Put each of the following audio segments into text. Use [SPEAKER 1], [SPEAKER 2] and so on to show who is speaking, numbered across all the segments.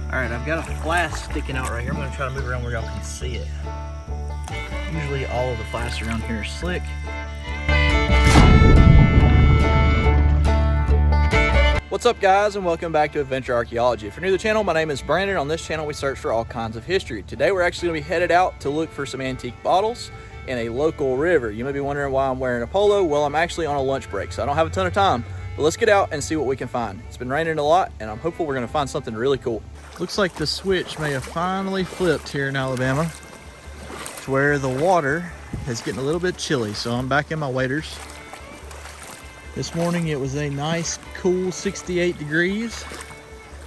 [SPEAKER 1] Alright, I've got a flask sticking out right here. I'm going to try to move around where y'all can see it. Usually all of the flasks around here are slick. What's up guys, and welcome back to Adventure Archaeology. If you're new to the channel, my name is Brandon. On this channel we search for all kinds of history. Today we're actually going to be headed out to look for some antique bottles in a local river. You may be wondering why I'm wearing a polo. Well, I'm actually on a lunch break, so I don't have a ton of time. But let's get out and see what we can find. It's been raining a lot, and I'm hopeful we're going to find something really cool. Looks like the switch may have finally flipped here in Alabama to where the water is getting a little bit chilly, so I'm back in my waders. This morning it was a nice cool 68 degrees.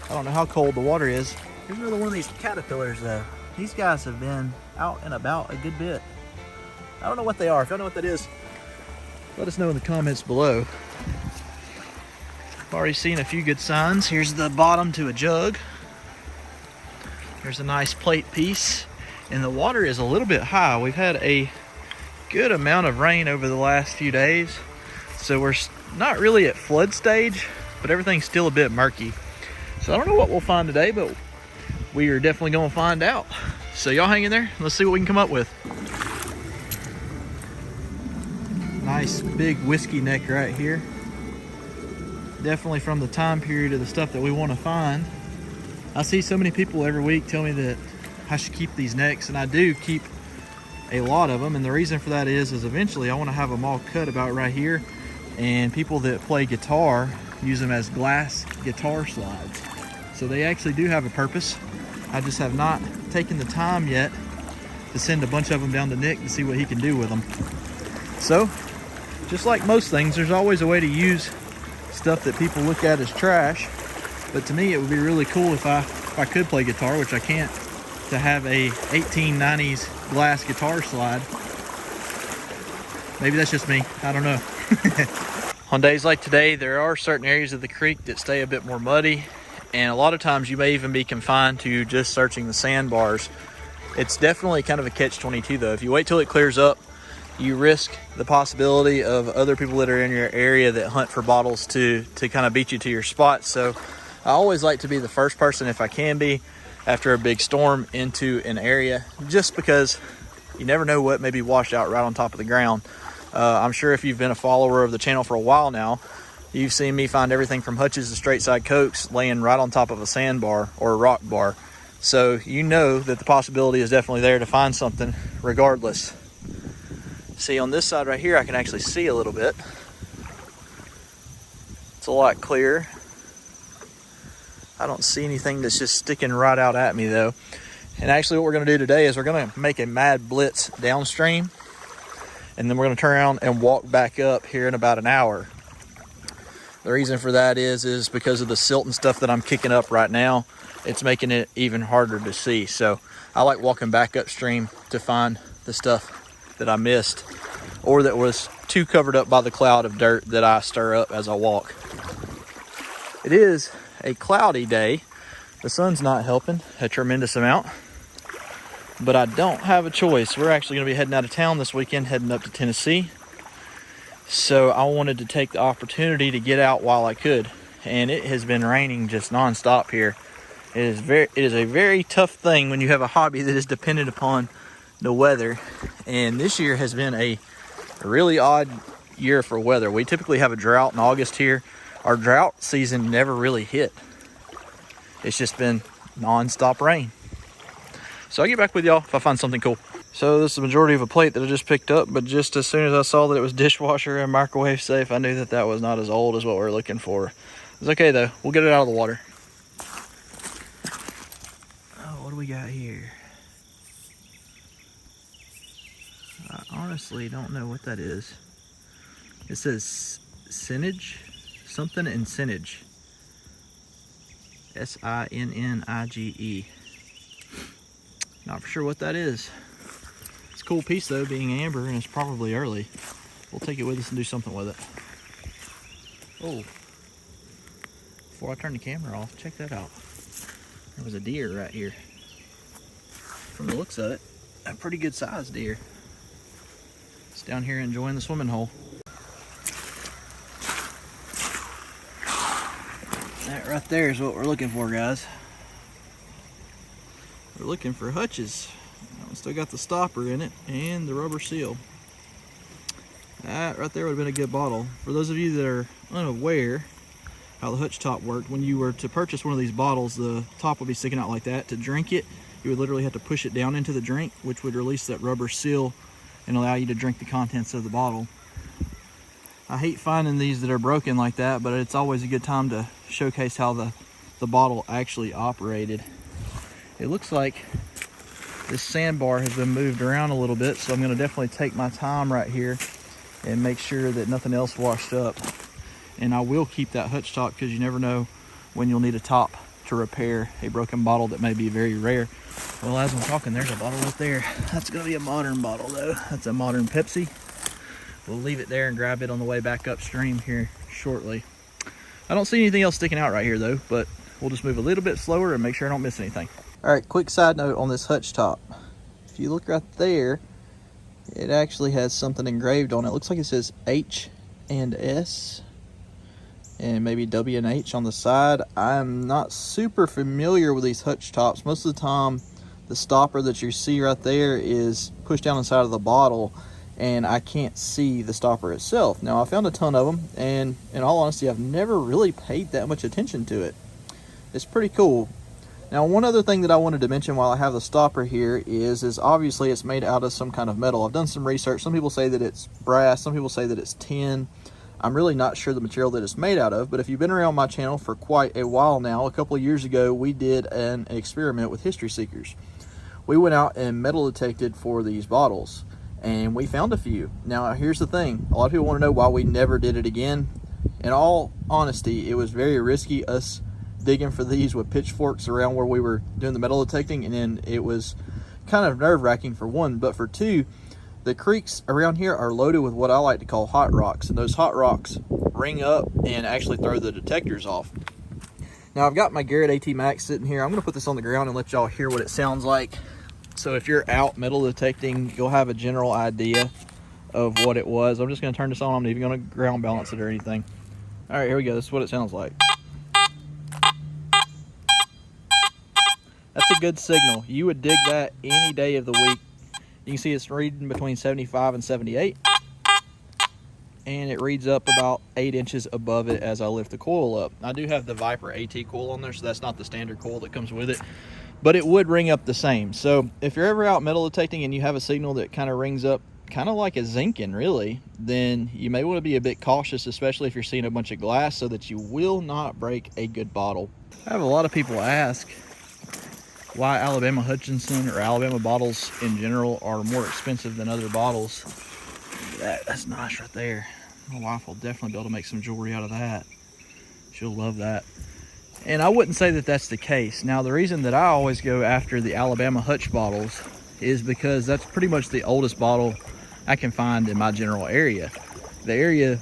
[SPEAKER 1] I don't know how cold the water is. Here's another one of these caterpillars though. These guys have been out and about a good bit. I don't know what they are. If y'all know what that is, let us know in the comments below. I've already seen a few good signs. Here's the bottom to a jug. There's a nice plate piece. And the water is a little bit high. We've had a good amount of rain over the last few days. So we're not really at flood stage, but everything's still a bit murky. So I don't know what we'll find today, but we are definitely gonna find out. So y'all hang in there. Let's see what we can come up with. Nice big whiskey neck right here. Definitely from the time period of the stuff that we want to find. I see so many people every week tell me that I should keep these necks, and I do keep a lot of them. And the reason for that is eventually I want to have them all cut about right here, and people that play guitar use them as glass guitar slides. So they actually do have a purpose. I just have not taken the time yet to send a bunch of them down to Nick to see what he can do with them. So just like most things, there's always a way to use stuff that people look at as trash. But to me, it would be really cool if I could play guitar, which I can't, to have a 1890s glass guitar slide. Maybe that's just me. I don't know. On days like today, there are certain areas of the creek that stay a bit more muddy, and a lot of times you may even be confined to just searching the sandbars. It's definitely kind of a catch-22 though. If you wait till it clears up, you risk the possibility of other people that are in your area that hunt for bottles to kind of beat you to your spot. So I always like to be the first person, if I can be, after a big storm into an area, just because you never know what may be washed out right on top of the ground. I'm sure if you've been a follower of the channel for a while now, you've seen me find everything from hutches to straight side cokes laying right on top of a sandbar or a rock bar. So you know that the possibility is definitely there to find something regardless. See, on this side right here, I can actually see a little bit. It's a lot clearer. I don't see anything that's just sticking right out at me though. And actually what we're gonna do today is we're gonna make a mad blitz downstream, and then we're gonna turn around and walk back up here in about an hour. The reason for that is because of the silt and stuff that I'm kicking up right now. It's making it even harder to see. So I like walking back upstream to find the stuff that I missed, or that was too covered up by the cloud of dirt that I stir up as I walk. It is a cloudy day. The sun's not helping a tremendous amount, but I don't have a choice. We're actually going to be heading out of town this weekend, heading up to Tennessee. So I wanted to take the opportunity to get out while I could. And it has been raining just nonstop here. It is a very tough thing when you have a hobby that is dependent upon the weather. And this year has been a really odd year for weather. We typically have a drought in August here. Our drought season never really hit. It's just been non-stop rain. So I'll get back with y'all if I find something cool. So this is the majority of a plate that I just picked up, but just as soon as I saw that it was dishwasher and microwave safe, I knew that that was not as old as what we were looking for. It's okay though, we'll get it out of the water. Oh, what do we got here? I honestly don't know what that is. It says sinnage, something in sinnage. S-I-N-N-I-G-E. Not for sure what that is. It's a cool piece though, being amber, and it's probably early. We'll take it with us and do something with it. Oh, before I turn the camera off, check that out. There was a deer right here. From the looks of it, a pretty good sized deer. It's down here enjoying the swimming hole. That right there is what we're looking for, guys. We're looking for hutches. Still got the stopper in it and the rubber seal. That right there would have been a good bottle. For those of you that are unaware how the hutch top worked, when you were to purchase one of these bottles, the top would be sticking out like that. To drink it, you would literally have to push it down into the drink, which would release that rubber seal and allow you to drink the contents of the bottle. I hate finding these that are broken like that, but it's always a good time to showcase how the bottle actually operated. It looks like this sandbar has been moved around a little bit, so I'm going to definitely take my time right here and make sure that nothing else washed up. And I will keep that hutch top because you never know when you'll need a top to repair a broken bottle that may be very rare. Well, as I'm talking, there's a bottle up there. That's going to be a modern bottle though. That's a modern Pepsi. We'll leave it there and grab it on the way back upstream here shortly. I don't see anything else sticking out right here though, but we'll just move a little bit slower and make sure I don't miss anything. All right, quick side note on this hutch top. If you look right there, it actually has something engraved on it. It looks like it says H and S and maybe W and H on the side. I'm not super familiar with these hutch tops. Most of the time, the stopper that you see right there is pushed down inside of the bottle, and I can't see the stopper itself. Now, I found a ton of them, and in all honesty, I've never really paid that much attention to it. It's pretty cool. Now, one other thing that I wanted to mention while I have the stopper here is obviously it's made out of some kind of metal. I've done some research. Some people say that it's brass. Some people say that it's tin. I'm really not sure the material that it's made out of, but if you've been around my channel for quite a while now, a couple of years ago, we did an experiment with history seekers. We went out and metal detected for these bottles, and we found a few. Now, here's the thing. A lot of people want to know why we never did it again. In all honesty, it was very risky us digging for these with pitchforks around where we were doing the metal detecting, and then it was kind of nerve-wracking for one, but for two, the creeks around here are loaded with what I like to call hot rocks, and those hot rocks ring up and actually throw the detectors off. Now, I've got my Garrett AT Max sitting here. I'm going to put this on the ground and let y'all hear what it sounds like. So if you're out metal detecting, you'll have a general idea of what it was. I'm just going to turn this on. I'm not even going to ground balance it or anything. All right, here we go. This is what it sounds like. That's a good signal. You would dig that any day of the week. You can see it's reading between 75 and 78. And it reads up about 8 inches above it as I lift the coil up. I do have the Viper AT coil on there, so that's not the standard coil that comes with it. But it would ring up the same. So if you're ever out metal detecting and you have a signal that kind of rings up kind of like a zinking really, then you may want to be a bit cautious, especially if you're seeing a bunch of glass, so that you will not break a good bottle. I have a lot of people ask why Alabama Hutchinson or Alabama bottles in general are more expensive than other bottles. That's nice right there. My wife will definitely be able to make some jewelry out of that. She'll love that. And I wouldn't say that that's the case. Now, the reason that I always go after the Alabama Hutch bottles is because that's pretty much the oldest bottle I can find in my general area. The area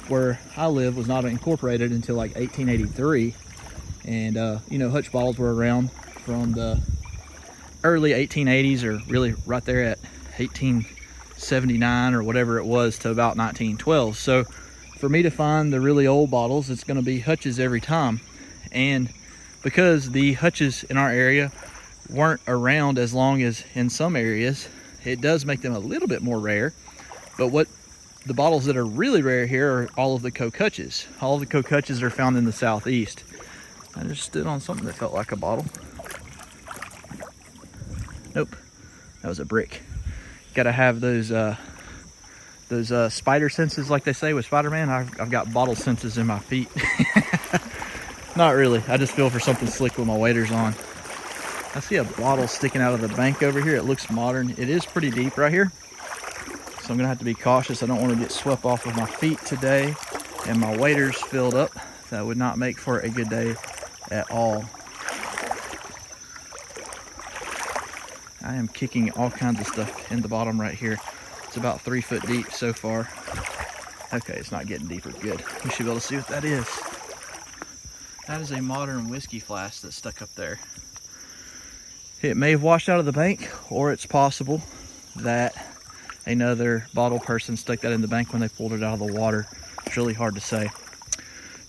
[SPEAKER 1] where I live was not incorporated until like 1883. And, you know, Hutch bottles were around from the early 1880s, or really right there at 1879 or whatever it was, to about 1912. So for me to find the really old bottles, it's going to be Hutches every time. And because the Hutches in our area weren't around as long as in some areas, it does make them a little bit more rare. But what the bottles that are really rare here are all of the Coke Hutches. All of the Coke Hutches are found in the southeast. I just stood on something that felt like a bottle. Nope, that was a brick. Gotta have those spider senses, like they say with Spider-Man. I've got bottle senses in my feet. Not really. I just feel for something slick with my waders on. I see a bottle sticking out of the bank over here. It looks modern. It is pretty deep right here, so I'm gonna have to be cautious. I don't want to get swept off of my feet today and my waders filled up. That would not make for a good day at all. I am kicking all kinds of stuff in the bottom right here. It's about 3 foot deep so far. Okay, it's not getting deeper. Good. We should be able to see what that is. That is a modern whiskey flask that's stuck up there. It may have washed out of the bank, or it's possible that another bottle person stuck that in the bank when they pulled it out of the water. It's really hard to say.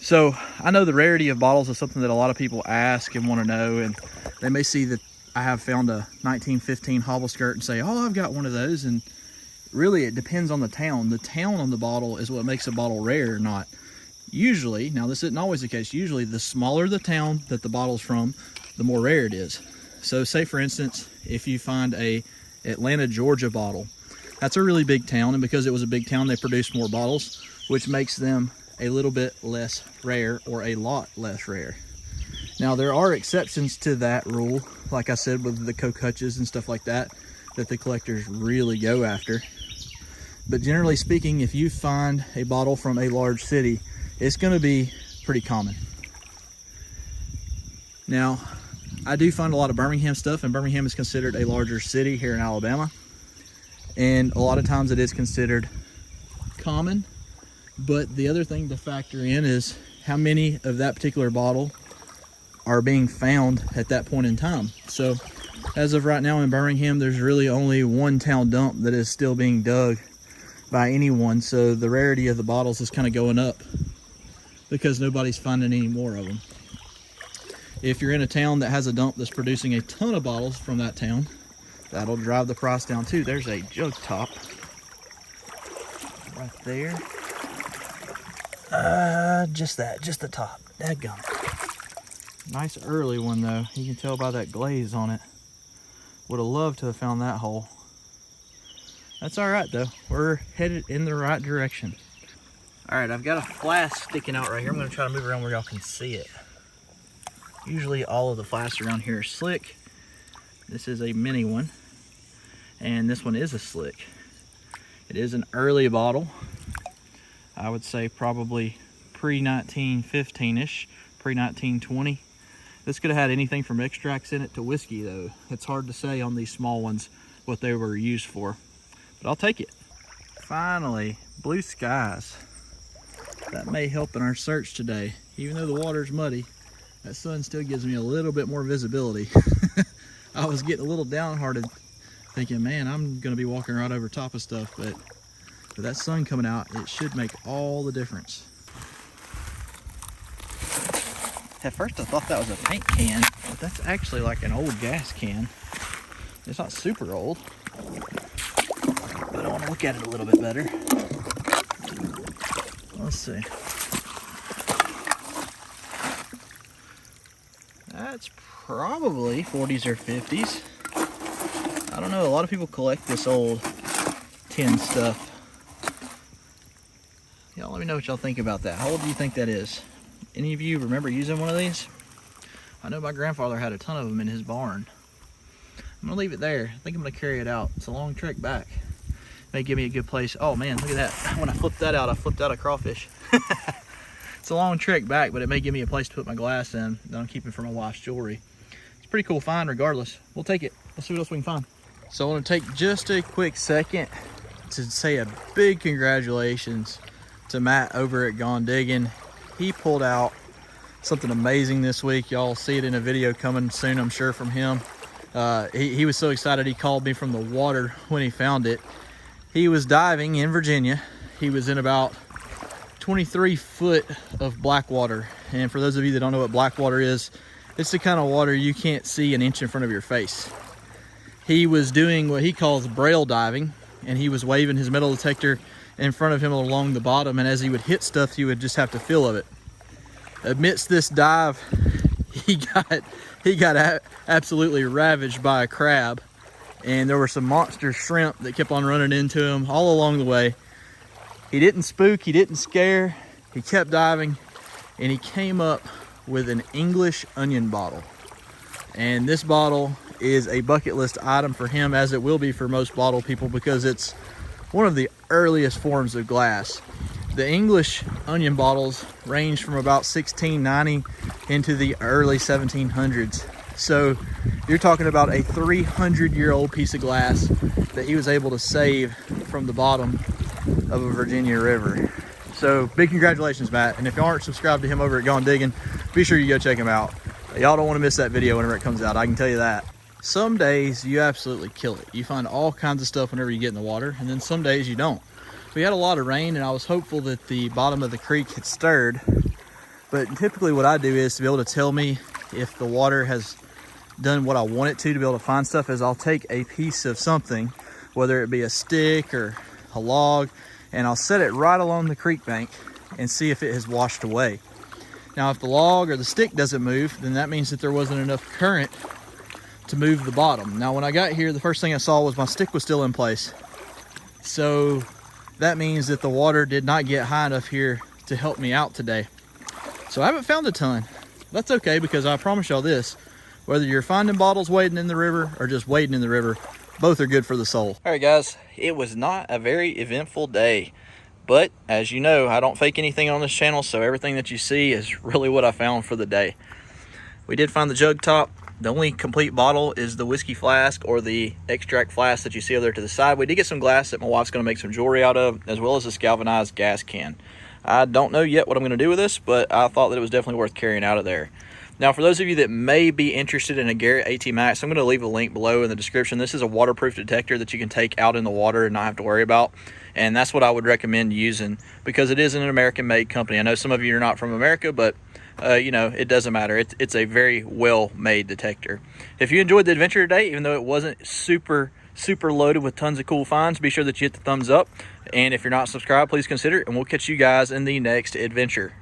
[SPEAKER 1] So I know the rarity of bottles is something that a lot of people ask and want to know, and they may see that I have found a 1915 hobble skirt and say, oh, I've got one of those. And really, it depends on the town. The town on the bottle is what makes a bottle rare or not. Usually, now this isn't always the case, usually the smaller the town that the bottle's from, the more rare it is. So say for instance, if you find a Atlanta, Georgia bottle, that's a really big town, and because it was a big town, they produced more bottles, which makes them a little bit less rare or a lot less rare. Now there are exceptions to that rule, like I said, with the Coke hutches and stuff like that, that the collectors really go after. But generally speaking, if you find a bottle from a large city, it's going to be pretty common. Now, I do find a lot of Birmingham stuff, and Birmingham is considered a larger city here in Alabama. And a lot of times it is considered common. But the other thing to factor in is how many of that particular bottle are being found at that point in time. So as of right now in Birmingham, there's really only one town dump that is still being dug by anyone. So the rarity of the bottles is kind of going up because nobody's finding any more of them. If you're in a town that has a dump that's producing a ton of bottles from that town, that'll drive the price down too. There's a jug top right there. Just the top. Dadgum. Nice early one though. You can tell by that glaze on it. Would have loved to have found that hole. That's all right though. We're headed in the right direction. All right, I've got a flask sticking out right here. I'm gonna try to move around where y'all can see it. Usually all of the flasks around here are slick. This is a mini one, and this one is a slick. It is an early bottle. I would say probably pre-1915-ish, pre-1920. This could have had anything from extracts in it to whiskey though. It's hard to say on these small ones what they were used for, but I'll take it. Finally, blue skies. That may help in our search today. Even though the water's muddy, that sun still gives me a little bit more visibility. I was getting a little downhearted thinking, man, I'm gonna be walking right over top of stuff, but with that sun coming out, it should make all the difference. At first I thought that was a paint can, but that's actually like an old gas can. It's not super old, but I want to look at it a little bit better. Let's see. That's probably 40s or 50s. I don't know, a lot of people collect this old tin stuff. Y'all let me know what y'all think about that. How old do you think that is? Any of you remember using one of these? I know my grandfather had a ton of them in his barn. I'm gonna leave it there. I think I'm gonna carry it out. It's a long trek back. May give me a good place. Oh man, look at that. When I flipped that out, I flipped out a crawfish. It's a long trek back, but it may give me a place to put my glass in that I'm keeping for my wife's jewelry. It's a pretty cool find regardless. We'll take it. Let's see what else we can find. So I want to take just a quick second to say a big congratulations to Matt over at Gone Digging. He pulled out something amazing this week. Y'all see it in a video coming soon, I'm sure, from him. He was so excited he called me from the water when he found it. He was diving in Virginia. He was in about 23 foot of black water. And for those of you that don't know what black water is, it's the kind of water you can't see an inch in front of your face. He was doing what he calls braille diving, and he was waving his metal detector in front of him along the bottom, and as he would hit stuff, he would just have to feel of it. Amidst this dive, he got absolutely ravaged by a crab, and there were some monster shrimp that kept on running into him all along the way. He didn't spook, he didn't scare, he kept diving, and he came up with an English onion bottle. And this bottle is a bucket list item for him, as it will be for most bottle people, because it's one of the earliest forms of glass. The English onion bottles range from about 1690 into the early 1700s. So you're talking about a 300-year-old piece of glass that he was able to save from the bottom of a Virginia river. So big congratulations, Matt. And if you aren't subscribed to him over at Gone Digging, be sure you go check him out. Y'all don't want to miss that video whenever it comes out, I can tell you that. Some days you absolutely kill it. You find all kinds of stuff whenever you get in the water, and then some days you don't. We had a lot of rain, and I was hopeful that the bottom of the creek had stirred. But typically what I do is to be able to tell me if the water has done what I want it to be able to find stuff is I'll take a piece of something, whether it be a stick or a log, and I'll set it right along the creek bank and see if it has washed away. Now, if the log or the stick doesn't move, then that means that there wasn't enough current to move the bottom. Now, when I got here, the first thing I saw was my stick was still in place. So that means that the water did not get high enough here to help me out today. So I haven't found a ton. That's okay, because I promise y'all this, whether you're finding bottles wading in the river or just wading in the river, both are good for the soul. All right, guys, it was not a very eventful day. But as you know, I don't fake anything on this channel, so everything that you see is really what I found for the day. We did find the jug top. The only complete bottle is the whiskey flask or the extract flask that you see over there to the side. We did get some glass that my wife's going to make some jewelry out of, as well as this galvanized gas can. I don't know yet what I'm going to do with this, but I thought that it was definitely worth carrying out of there. Now, for those of you that may be interested in a Garrett AT Max, I'm going to leave a link below in the description. This is a waterproof detector that you can take out in the water and not have to worry about. And that's what I would recommend using, because it is an American-made company. I know some of you are not from America, but you know, it doesn't matter. It's a very well-made detector. If you enjoyed the adventure today, even though it wasn't super loaded with tons of cool finds, be sure that you hit the thumbs up. And if you're not subscribed, please consider it, and we'll catch you guys in the next adventure.